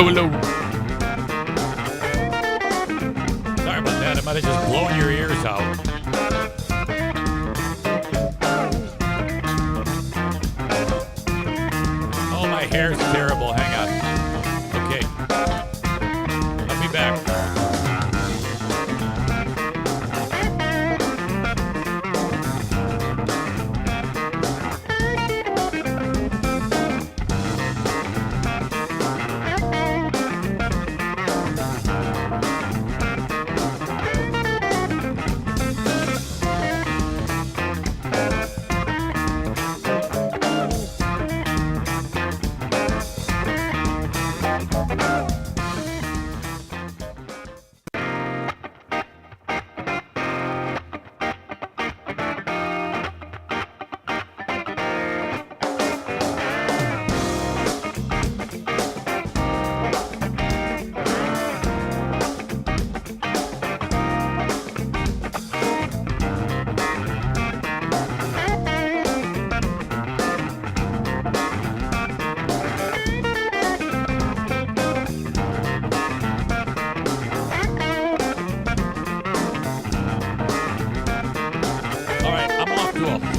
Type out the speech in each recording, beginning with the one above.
Hello. Sorry about that. I might have just blown your ears out. Oh, my hair's terrible. Hang on. Okay. I'll be back.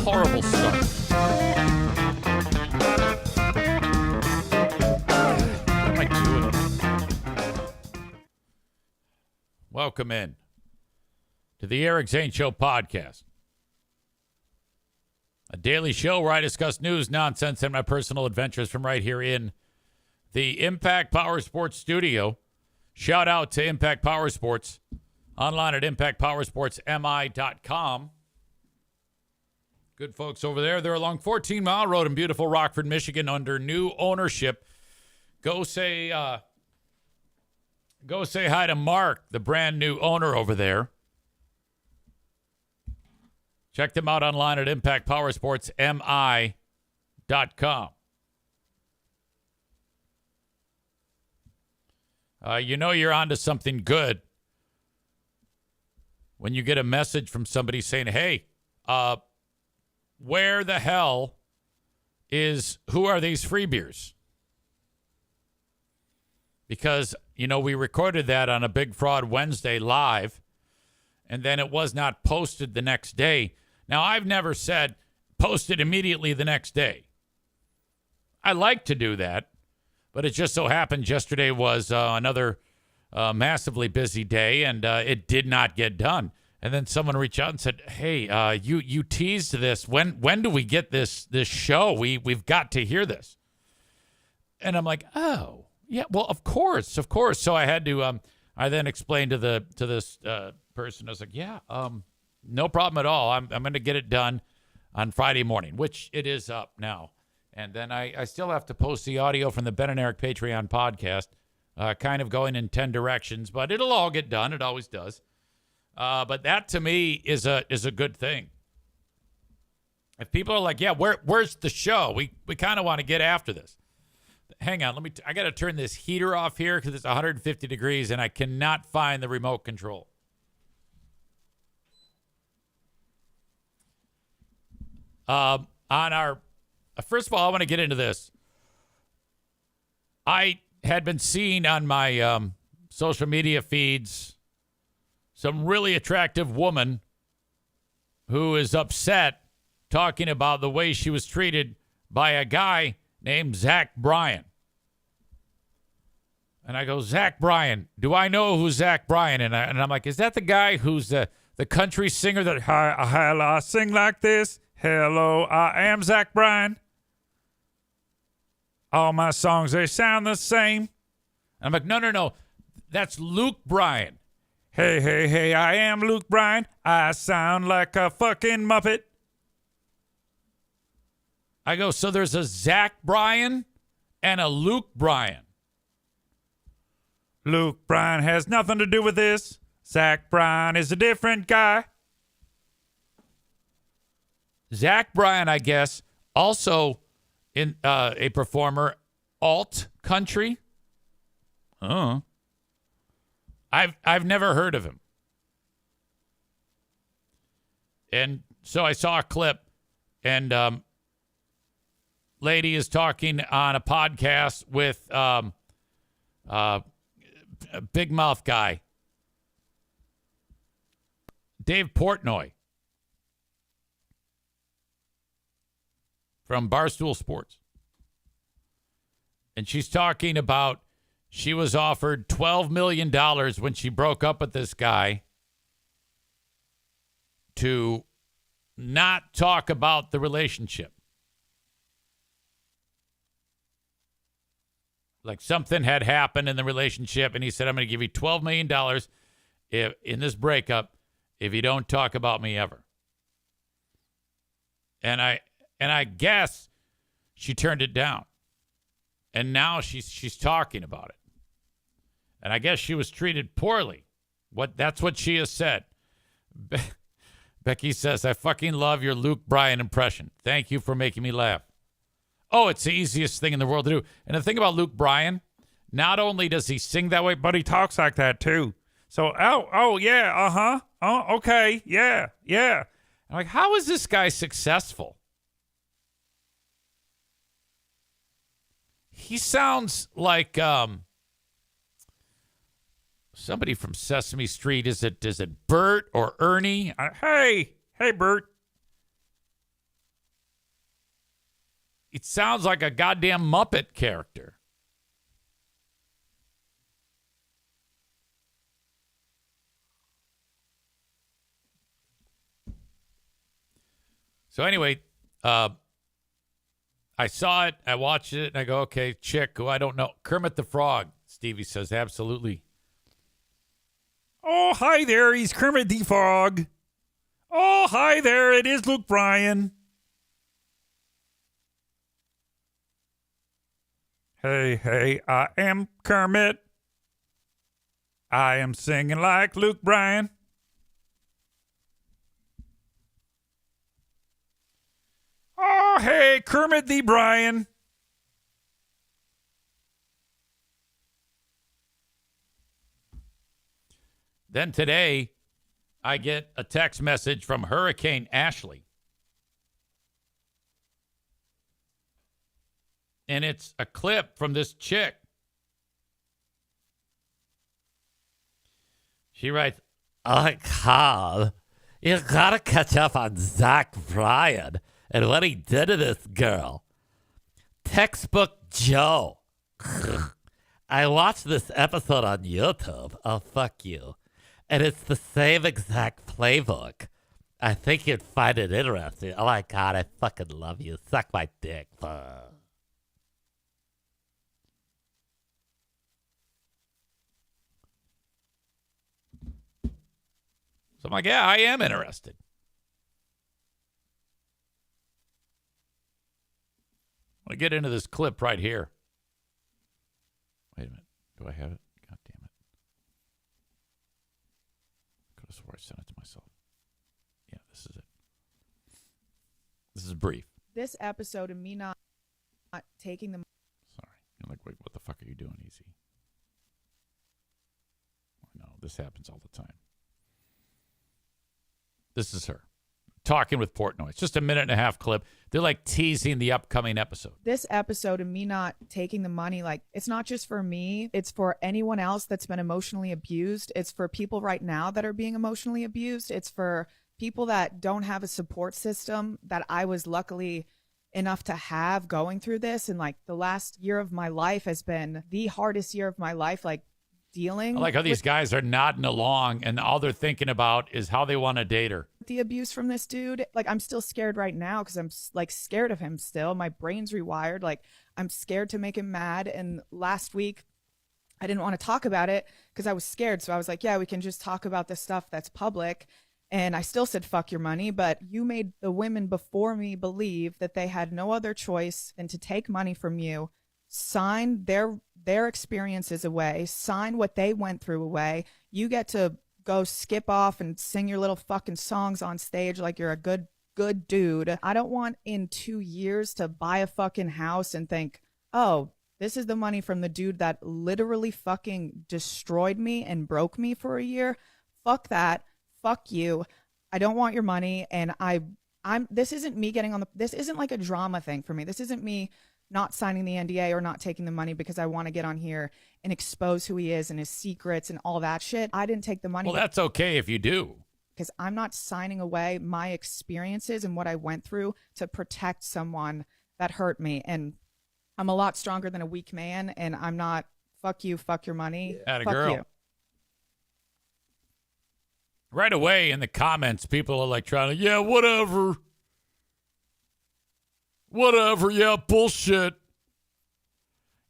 Horrible start. What am I doing? Welcome in to the Eric Zane Show podcast, a daily show where I discuss news, nonsense, and my personal adventures from right here in the Impact Power Sports studio. Shout out to Impact Power Sports, online at impactpowersportsmi.com. Good folks over there. They're along 14 Mile Road in beautiful Rockford, Michigan, under new ownership. Go say hi to Mark, the brand new owner over there. Check them out online at impactpowersportsmi.com. You know you're onto something good when you get a message from somebody saying, hey, where the hell who are these free beers? Because, you know, we recorded that on a Big Fraud Wednesday live, and then it was not posted the next day. Now, I've never said post it immediately the next day. I like to do that, but it just so happened yesterday was another massively busy day, and it did not get done. And then someone reached out and said, hey, you teased this. When do we get this show? We've got to hear this. And I'm like, oh, yeah, well, of course. So I had to I then explained to this person, I was like, yeah, no problem at all. I'm going to get it done on Friday morning, which it is up now. And then I still have to post the audio from the Ben and Eric Patreon podcast, kind of going in 10 directions, but it'll all get done. It always does. But that to me is a good thing. If people are like, yeah, where's the show? We kind of want to get after this. Hang on, I got to turn this heater off here because it's 150 degrees and I cannot find the remote control. First of all, I want to get into this. I had been seeing on my social media feeds some really attractive woman who is upset talking about the way she was treated by a guy named Zach Bryan. And I go, Zach Bryan, do I know who Zach Bryan? And I'm like, is that the guy who's the country singer that I sing like this? Hello, I am Zach Bryan. All my songs, they sound the same. And I'm like, no. That's Luke Bryan. Hey, I am Luke Bryan. I sound like a fucking Muppet. I go, so there's a Zach Bryan and a Luke Bryan. Luke Bryan has nothing to do with this. Zach Bryan is a different guy. Zach Bryan, I guess, also in a performer, alt country. I've never heard of him. And so I saw a clip, and lady is talking on a podcast with a big mouth guy, Dave Portnoy from Barstool Sports. And she's talking about she was offered $12 million when she broke up with this guy to not talk about the relationship. Like something had happened in the relationship, and he said, I'm going to give you $12 million in this breakup if you don't talk about me ever. And I guess she turned it down. And now she's talking about it. And I guess she was treated poorly. That's what she has said. Becky says, I fucking love your Luke Bryan impression. Thank you for making me laugh. Oh, it's the easiest thing in the world to do. And the thing about Luke Bryan, not only does he sing that way, but he talks like that too. So, yeah, uh-huh. Oh, okay, yeah. I'm like, how is this guy successful? He sounds like somebody from Sesame Street. Is it Bert or Ernie? Hey, Bert. It sounds like a goddamn Muppet character. So anyway, I saw it, I watched it, and I go, okay, chick who I don't know. Kermit the Frog, Stevie says, absolutely. Oh, hi there, he's Kermit the Frog. Oh, hi there, it is Luke Bryan. Hey, I am Kermit. I am singing like Luke Bryan. Oh, hey, Kermit the Bryan. Then today, I get a text message from Hurricane Ashley. And it's a clip from this chick. She writes, oh, Carl, you gotta catch up on Zach Bryan and what he did to this girl. Textbook Joe. I watched this episode on YouTube. Oh, fuck you. And it's the same exact playbook. I think you'd find it interesting. Oh, my God, I fucking love you. Suck my dick. So I'm like, yeah, I am interested. I get into this clip right here. Wait a minute. Do I have it? God damn it. I could have swore I sent it to myself. Yeah, this is it. This is brief. This episode of me not taking the... Sorry. You're like, wait, what the fuck are you doing, Easy? No, this happens all the time. This is her talking with Portnoy. It's just a 1.5-minute clip. They're like teasing the upcoming episode. This episode of me not taking the money, like, it's not just for me. It's for anyone else that's been emotionally abused. It's for people right now that are being emotionally abused. It's for people that don't have a support system that I was luckily enough to have going through this. And like the last year of my life has been the hardest year of my life, like dealing. I like how these guys are nodding along and all they're thinking about is how they want to date her. The abuse from this dude. Like, I'm still scared right now because I'm like scared of him still. My brain's rewired. Like, I'm scared to make him mad. And last week I didn't want to talk about it because I was scared. So I was like, yeah, we can just talk about the stuff that's public. And I still said, fuck your money. But you made the women before me believe that they had no other choice than to take money from you, sign their experiences away, sign what they went through away. You get to go skip off and sing your little fucking songs on stage like you're a good dude. I don't want in 2 years to buy a fucking house and think, oh, this is the money from the dude that literally fucking destroyed me and broke me for a year. Fuck that. Fuck you. I don't want your money. And this isn't me getting on this isn't like a drama thing for me. This isn't me not signing the NDA or not taking the money because I want to get on here and expose who he is and his secrets and all that shit. I didn't take the money. Well, that's okay if you do. Because I'm not signing away my experiences and what I went through to protect someone that hurt me. And I'm a lot stronger than a weak man, and I'm not, fuck you, fuck your money. Atta fuck girl. you. Right away in the comments, people are like trying to, yeah, whatever. Whatever, yeah, bullshit.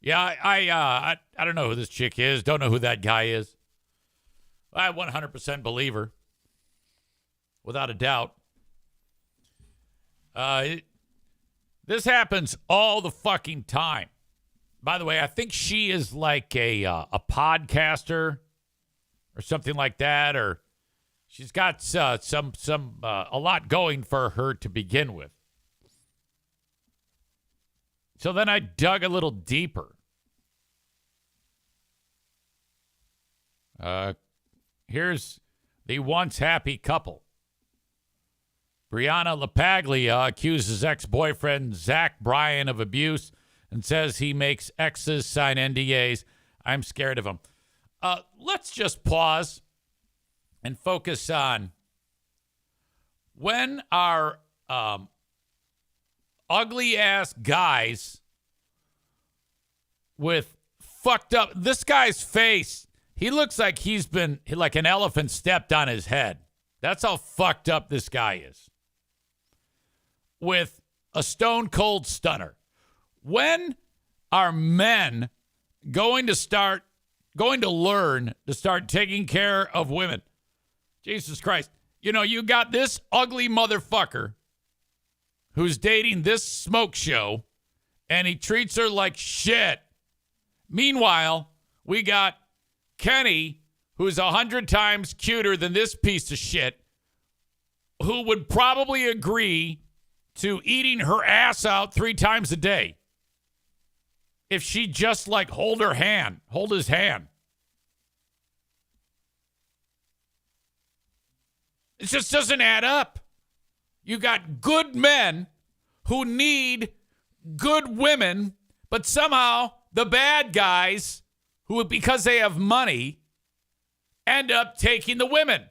Yeah, I don't know who this chick is. Don't know who that guy is. I 100% believe her. Without a doubt. This happens all the fucking time. By the way, I think she is like a podcaster or something like that, or she's got a lot going for her to begin with. So then I dug a little deeper. Here's the once happy couple. Brianna LaPaglia accuses ex-boyfriend Zach Bryan of abuse and says he makes exes sign NDAs. I'm scared of him. Let's just pause and focus on when our ugly-ass guys with fucked up... This guy's face, he looks like he's been... like an elephant stepped on his head. That's how fucked up this guy is. With a stone-cold stunner. When are men going to learn to start taking care of women? Jesus Christ. You know, you got this ugly motherfucker who's dating this smoke show, and he treats her like shit. Meanwhile, we got Kenny, who's 100 times cuter than this piece of shit, who would probably agree to eating her ass out 3 times a day if she just like hold his hand. It just doesn't add up. You got good men who need good women, but somehow the bad guys who, because they have money, end up taking the women.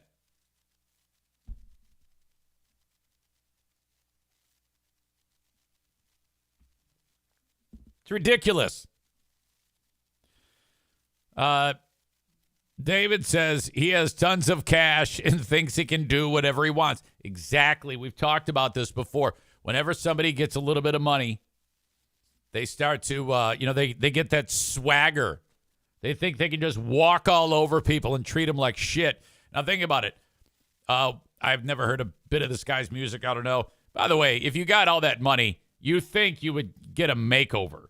It's ridiculous. David says he has tons of cash and thinks he can do whatever he wants. Exactly. We've talked about this before. Whenever somebody gets a little bit of money, they start to, they get that swagger. They think they can just walk all over people and treat them like shit. Now think about it. I've never heard a bit of this guy's music. I don't know. By the way, if you got all that money, you think you would get a makeover.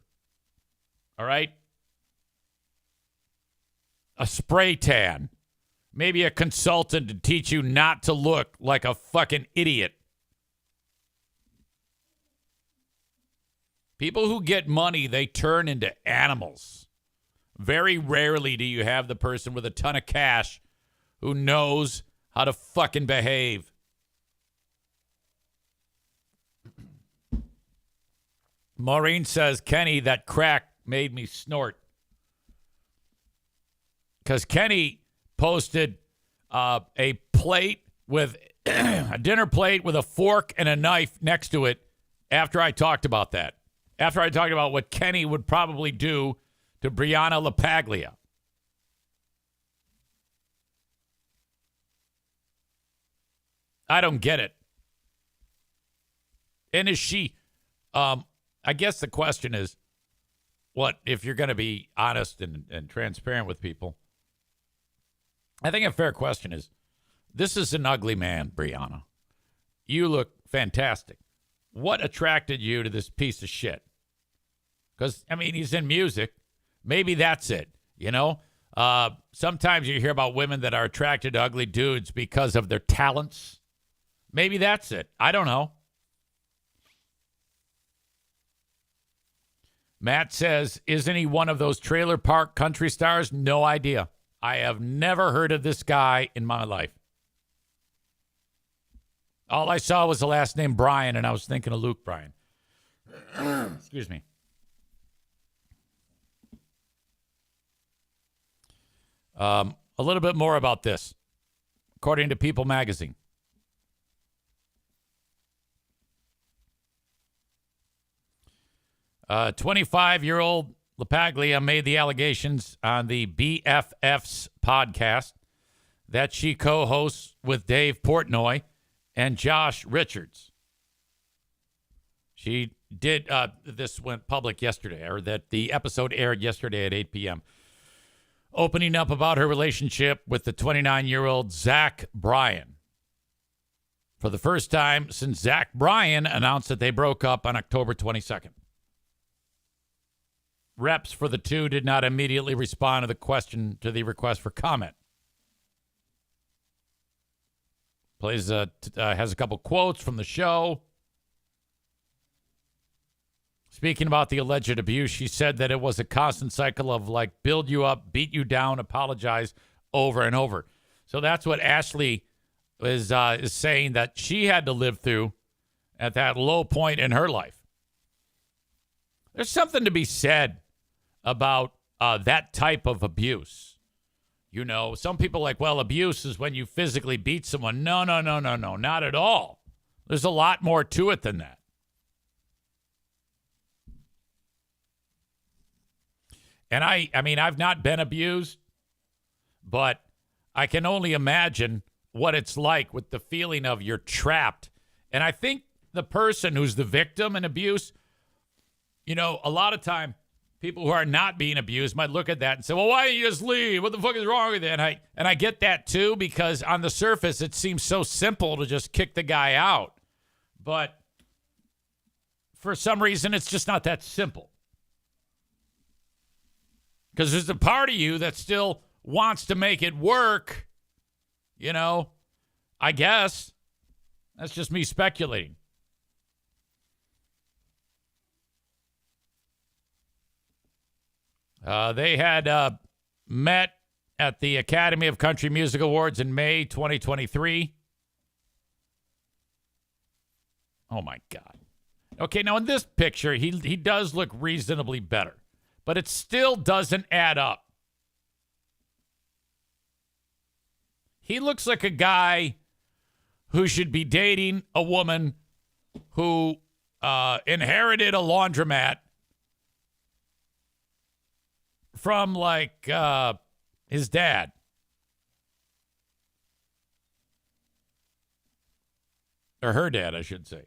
All right? A spray tan. Maybe a consultant to teach you not to look like a fucking idiot. People who get money, they turn into animals. Very rarely do you have the person with a ton of cash who knows how to fucking behave. Maureen says, Kenny, that crack made me snort. Because Kenny posted a plate with a dinner plate with a fork and a knife next to it after I talked about that. After I talked about what Kenny would probably do to Brianna LaPaglia. I don't get it. And is she, I guess the question is, what, if you're going to be honest and transparent with people, I think a fair question is, this is an ugly man, Brianna. You look fantastic. What attracted you to this piece of shit? Because, I mean, he's in music. Maybe that's it, you know? Sometimes you hear about women that are attracted to ugly dudes because of their talents. Maybe that's it. I don't know. Matt says, isn't he one of those trailer park country stars? No idea. I have never heard of this guy in my life. All I saw was the last name Bryan, and I was thinking of Luke Bryan. Excuse me. A little bit more about this, according to People magazine. Uh, 25-year-old LaPaglia made the allegations on the BFFs podcast that she co-hosts with Dave Portnoy and Josh Richards. She did, this went public yesterday, or that the episode aired yesterday at 8 p.m., opening up about her relationship with the 29-year-old Zach Bryan. For the first time since Zach Bryan announced that they broke up on October 22nd. Reps for the two did not immediately respond to the request for comment. Has a couple quotes from the show. Speaking about the alleged abuse, she said that it was a constant cycle of like build you up, beat you down, apologize over and over. So that's what Ashley is saying that she had to live through at that low point in her life. There's something to be said about that type of abuse. You know, some people are like, well, abuse is when you physically beat someone. No, not at all. There's a lot more to it than that. And I mean, I've not been abused, but I can only imagine what it's like with the feeling of you're trapped. And I think the person who's the victim in abuse, you know, a lot of time people who are not being abused might look at that and say, well, why don't you just leave? What the fuck is wrong with you? And I get that too, because on the surface, it seems so simple to just kick the guy out. But for some reason, it's just not that simple. Because there's a part of you that still wants to make it work. You know, I guess. That's just me speculating. They had met at the Academy of Country Music Awards in May 2023. Oh, my God. Okay, now in this picture, he does look reasonably better. But it still doesn't add up. He looks like a guy who should be dating a woman who inherited a laundromat from, like, his dad. Or her dad, I should say.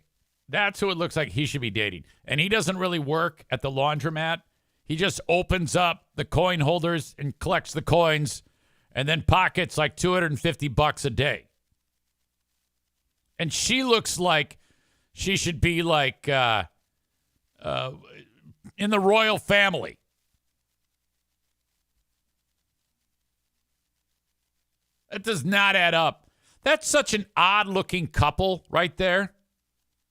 That's who it looks like he should be dating. And he doesn't really work at the laundromat. He just opens up the coin holders and collects the coins and then pockets like $250 a day. And she looks like she should be like in the royal family. That does not add up. That's such an odd-looking couple right there.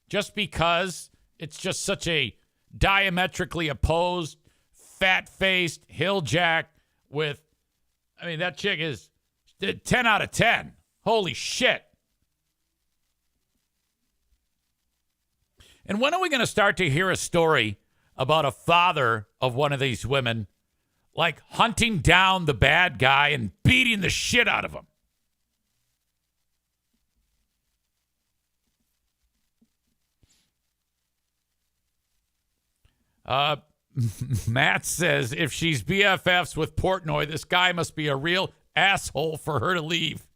Just because it's just such a diametrically opposed, fat-faced hilljack with, I mean, that chick is 10 out of 10. Holy shit. And when are we going to start to hear a story about a father of one of these women, like hunting down the bad guy and beating the shit out of him? Matt says if she's BFFs with Portnoy, this guy must be a real asshole for her to leave.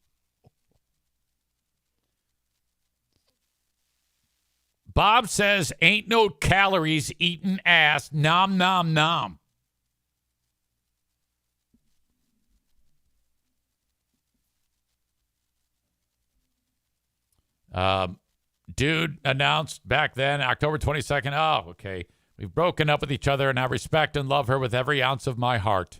Bob says ain't no calories eating ass. Nom, nom, nom. Dude announced back then, October 22nd. Oh, okay. We've broken up with each other, and I respect and love her with every ounce of my heart.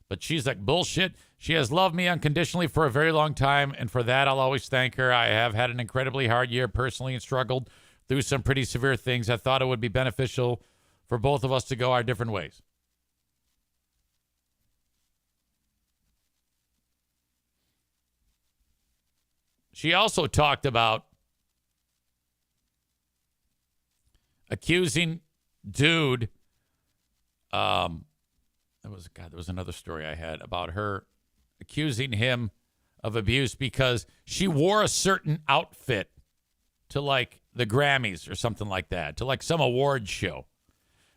But she's like, bullshit. She has loved me unconditionally for a very long time, and for that, I'll always thank her. I have had an incredibly hard year personally and struggled through some pretty severe things. I thought it would be beneficial for both of us to go our different ways. She also talked about accusing dude. There was another story I had about her accusing him of abuse because she wore a certain outfit to like the Grammys or something like that, to like some award show.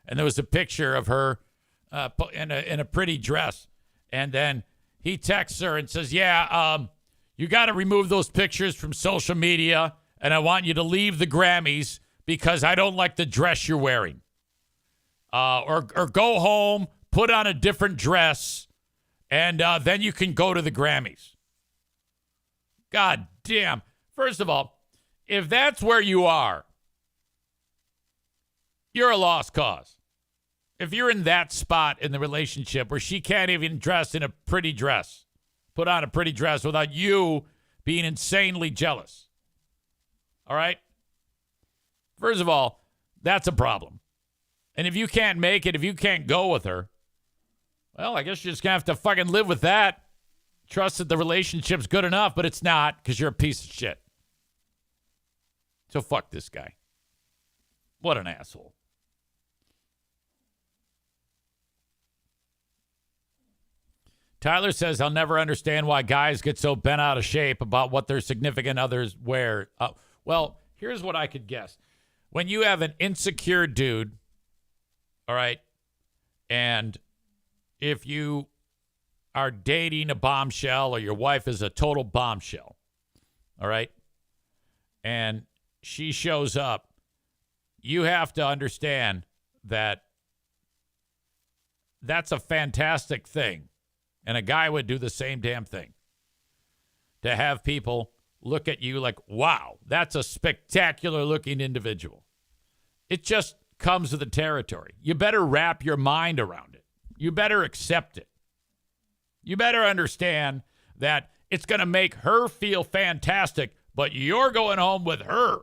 And there was a picture of her in a pretty dress. And then he texts her and says, you got to remove those pictures from social media, and I want you to leave the Grammys because I don't like the dress you're wearing. Or go home, put on a different dress, and then you can go to the Grammys. God damn. First of all, if that's where you are, you're a lost cause. If you're in that spot in the relationship where she can't even dress in a pretty dress, put on a pretty dress without you being insanely jealous. All right? First of all, that's a problem. And if you can't make it, if you can't go with her, well, I guess you're just going to have to fucking live with that. Trust that the relationship's good enough, but it's not because you're a piece of shit. So fuck this guy. What an asshole. Tyler says, I'll never understand why guys get so bent out of shape about what their significant others wear. Well, here's what I could guess. When you have an insecure dude, all right, and if you are dating a bombshell or your wife is a total bombshell, all right, and she shows up, you have to understand that that's a fantastic thing. And a guy would do the same damn thing. To have people look at you like, wow, that's a spectacular looking individual. It just comes with the territory. You better wrap your mind around it. You better accept it. You better understand that it's going to make her feel fantastic, but you're going home with her.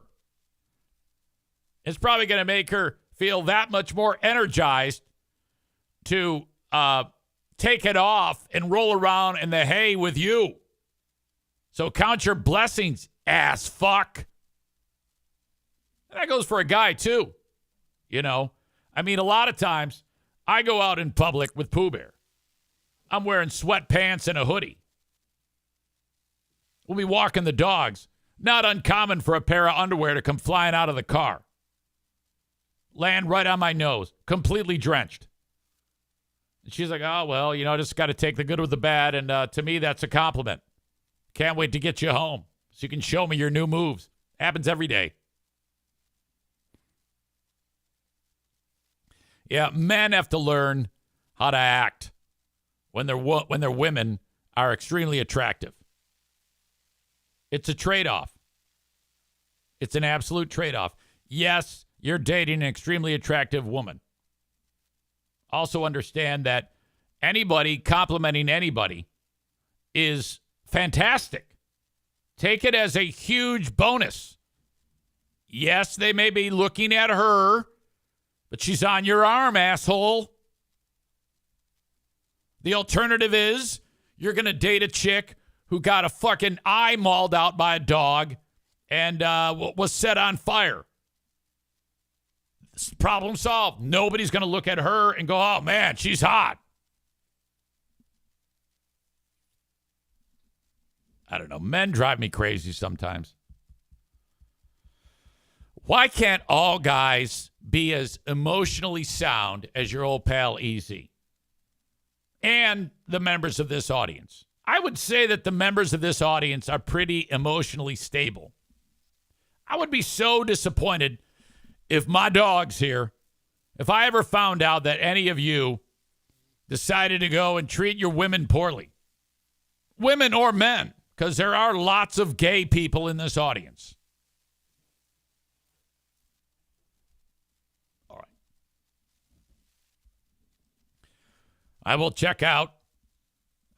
It's probably going to make her feel that much more energized to take it off and roll around in the hay with you. So count your blessings, ass fuck. And that goes for a guy, too. You know, I mean, a lot of times I go out in public with Pooh Bear. I'm wearing sweatpants and a hoodie. We'll be walking the dogs. Not uncommon for a pair of underwear to come flying out of the car. Land right on my nose, completely drenched. And she's like, oh, well, you know, just got to take the good with the bad. And to me, that's a compliment. Can't wait to get you home so you can show me your new moves. Happens every day. Yeah, men have to learn how to act when their women are extremely attractive. It's a trade-off. It's an absolute trade-off. Yes, you're dating an extremely attractive woman. Also understand that anybody complimenting anybody is fantastic. Take it as a huge bonus. Yes, they may be looking at her, but she's on your arm, asshole. The alternative is you're going to date a chick who got a fucking eye mauled out by a dog and was set on fire. Problem solved. Nobody's going to look at her and go, oh, man, she's hot. I don't know. Men drive me crazy sometimes. Why can't all guys be as emotionally sound as your old pal Easy and the members of this audience? I would say that the members of this audience are pretty emotionally stable. I would be so disappointed if my dog's here, if I ever found out that any of you decided to go and treat your women poorly. Women or men, because there are lots of gay people in this audience. All right. I will check out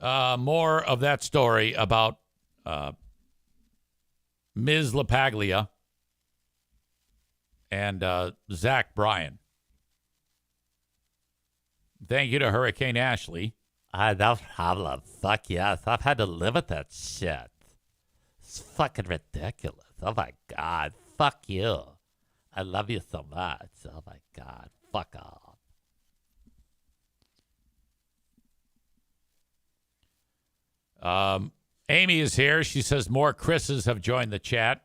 more of that story about Ms. LaPaglia and Zach Bryan. Thank you to Hurricane Ashley. No problem. Fuck yes. I've had to live with that shit. It's fucking ridiculous. Oh my God. Fuck you. I love you so much. Oh my God. Fuck off. Amy is here. She says more Chris's have joined the chat.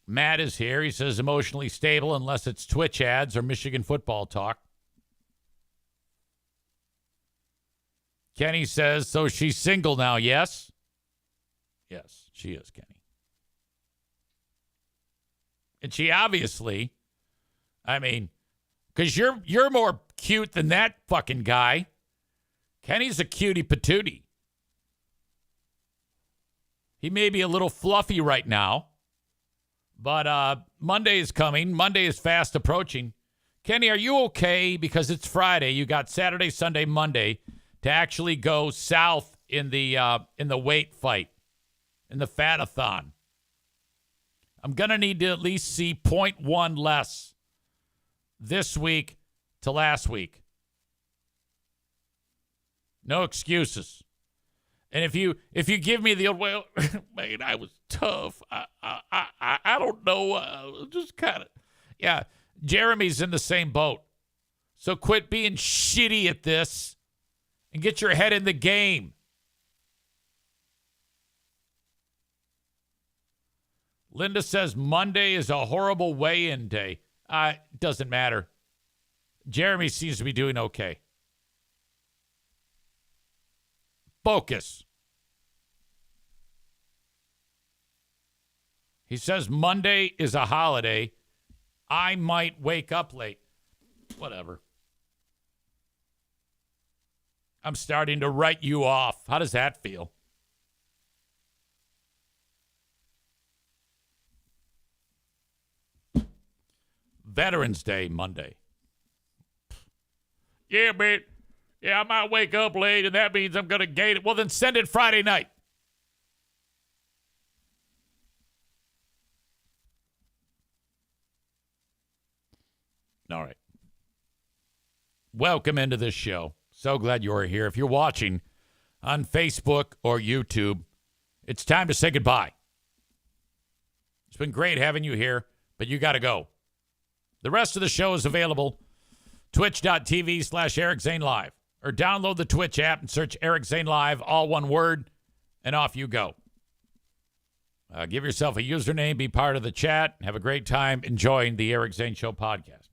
Matt is here. He says emotionally stable unless it's Twitch ads or Michigan football talk. Kenny says, so she's single now, yes? Yes, she is, Kenny. And she obviously, I mean, because you're more cute than that fucking guy. Kenny's a cutie patootie. He may be a little fluffy right now, but Monday is coming. Monday is fast approaching. Kenny, are you okay? Because it's Friday. You got Saturday, Sunday, Monday to actually go south in the weight fight, in the fat-a-thon. I'm going to need to at least see 0.1 less this week to last week. No excuses. And if you give me the old, well, man, I was tough. I don't know. Just kind of, yeah. Jeremy's in the same boat. So quit being shitty at this and get your head in the game. Linda says Monday is a horrible weigh-in day. Doesn't matter. Jeremy seems to be doing okay. Focus. He says Monday is a holiday. I might wake up late. Whatever. I'm starting to write you off. How does that feel? Veterans Day, Monday. Yeah, man. Yeah, I might wake up late, and that means I'm going to gate it. Well, then send it Friday night. All right. Welcome into this show. So glad you're here. If you're watching on Facebook or YouTube, it's time to say goodbye. It's been great having you here, but you got to go. The rest of the show is available, twitch.tv/Eric Zane Live. Or download the Twitch app and search Eric Zane Live, all one word, and off you go. Give yourself a username, be part of the chat, have a great time enjoying the Eric Zane Show podcast.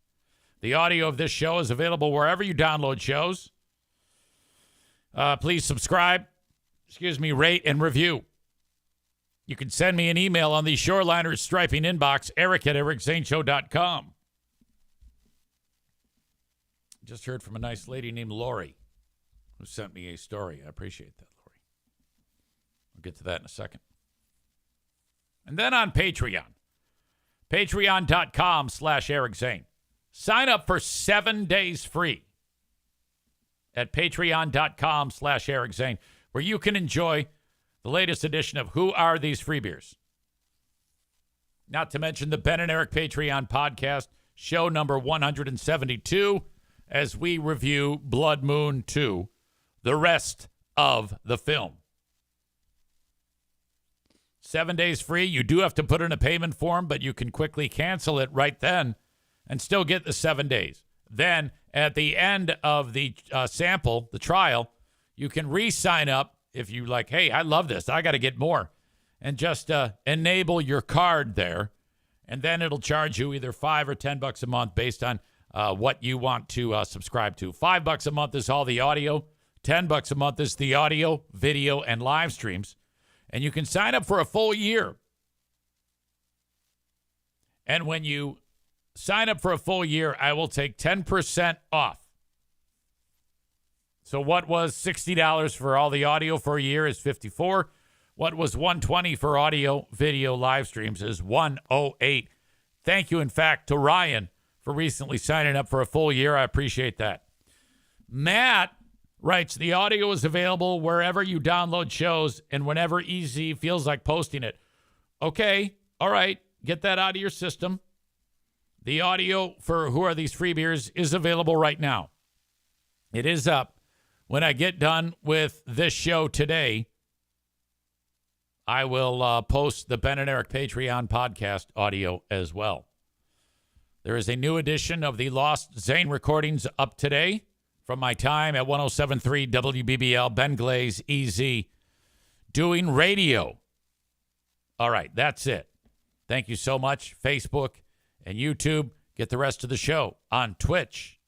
The audio of this show is available wherever you download shows. Please subscribe, rate, and review. You can send me an email on the Shoreliners Striping inbox, eric@ericzaneshow.com. Just heard from a nice lady named Lori who sent me a story. I appreciate that, Lori. I'll get to that in a second. And then on Patreon, patreon.com/Eric Zane. Sign up for 7 days free at patreon.com/Eric Zane, where you can enjoy the latest edition of Who Are These Free Beers? Not to mention the Ben and Eric Patreon podcast, show number 172, as we review Blood Moon 2, the rest of the film. 7 days free. You do have to put in a payment form, but you can quickly cancel it right then and still get the 7 days. Then at the end of the sample, the trial, you can re-sign up if you like, hey, I love this. I got to get more. And just enable your card there. And then it'll charge you either $5 or $10 a month based on what you want to subscribe to. $5 a month is all the audio. $10 a month is the audio, video, and live streams. And you can sign up for a full year. And when you sign up for a full year, I will take 10% off. So what was $60 for all the audio for a year is $54. What was $120 for audio, video, live streams is $108. Thank you, in fact, to Ryan for recently signing up for a full year. I appreciate that. Matt writes, the audio is available wherever you download shows and whenever EZ feels like posting it. Okay, all right, get that out of your system. The audio for Who Are These Free Beers is available right now. It is up. When I get done with this show today, I will post the Ben and Eric Patreon podcast audio as well. There is a new edition of the Lost Zane recordings up today from my time at 107.3 WBBL, Ben Glaze, EZ, doing radio. All right, that's it. Thank you so much, Facebook and YouTube. Get the rest of the show on Twitch